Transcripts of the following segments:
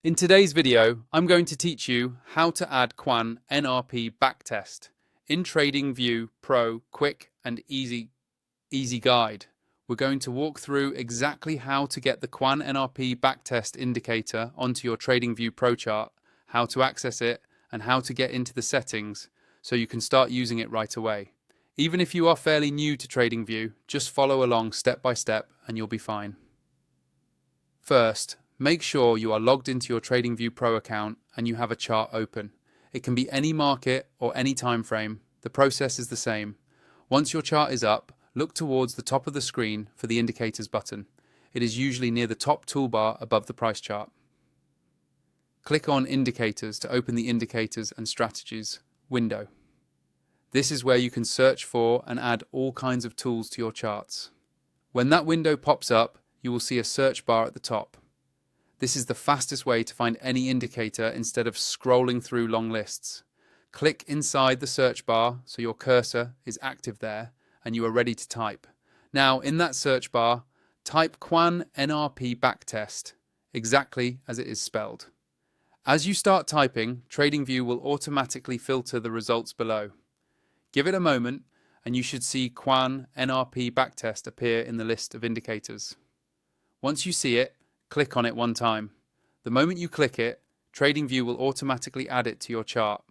In today's video, I'm going to teach you how to add Kwan NRP Backtest in TradingView Pro quick and easy guide. We're going to walk through exactly how to get the Kwan NRP Backtest indicator onto your TradingView Pro chart, how to access it, and how to get into the settings so you can start using it right away. Even if you are fairly new to TradingView, just follow along step by step and you'll be fine. First, make sure you are logged into your TradingView Pro account and you have a chart open. It can be any market or any time frame. The process is the same. Once your chart is up, look towards the top of the screen for the indicators button. It is usually near the top toolbar above the price chart. Click on Indicators to open the Indicators and Strategies window. This is where you can search for and add all kinds of tools to your charts. When that window pops up, you will see a search bar at the top. This is the fastest way to find any indicator instead of scrolling through long lists. Click inside the search bar so your cursor is active there and you are ready to type. Now, in that search bar, type Kwan NRP Backtest, exactly as it is spelled. As you start typing, TradingView will automatically filter the results below. Give it a moment and you should see Kwan NRP Backtest appear in the list of indicators. Once you see it, click on it one time. The moment you click it, TradingView will automatically add it to your chart.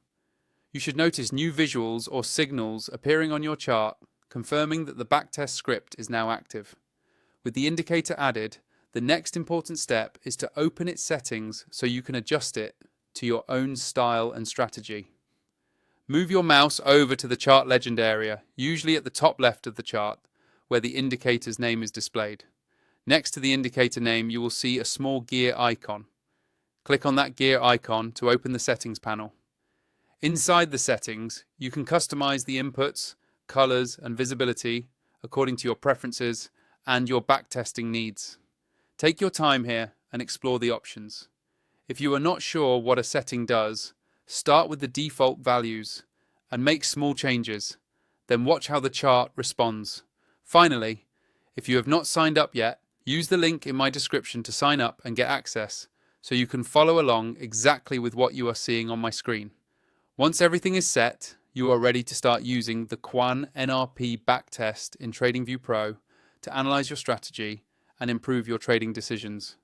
You should notice new visuals or signals appearing on your chart, confirming that the backtest script is now active. With the indicator added, the next important step is to open its settings so you can adjust it to your own style and strategy. Move your mouse over to the chart legend area, usually at the top left of the chart, where the indicator's name is displayed. Next to the indicator name, you will see a small gear icon. Click on that gear icon to open the settings panel. Inside the settings, you can customize the inputs, colors, and visibility according to your preferences and your backtesting needs. Take your time here and explore the options. If you are not sure what a setting does, start with the default values and make small changes. Then watch how the chart responds. Finally, if you have not signed up yet, use the link in my description to sign up and get access so you can follow along exactly with what you are seeing on my screen. Once everything is set, you are ready to start using the Kwan NRP Backtest in TradingView Pro to analyze your strategy and improve your trading decisions.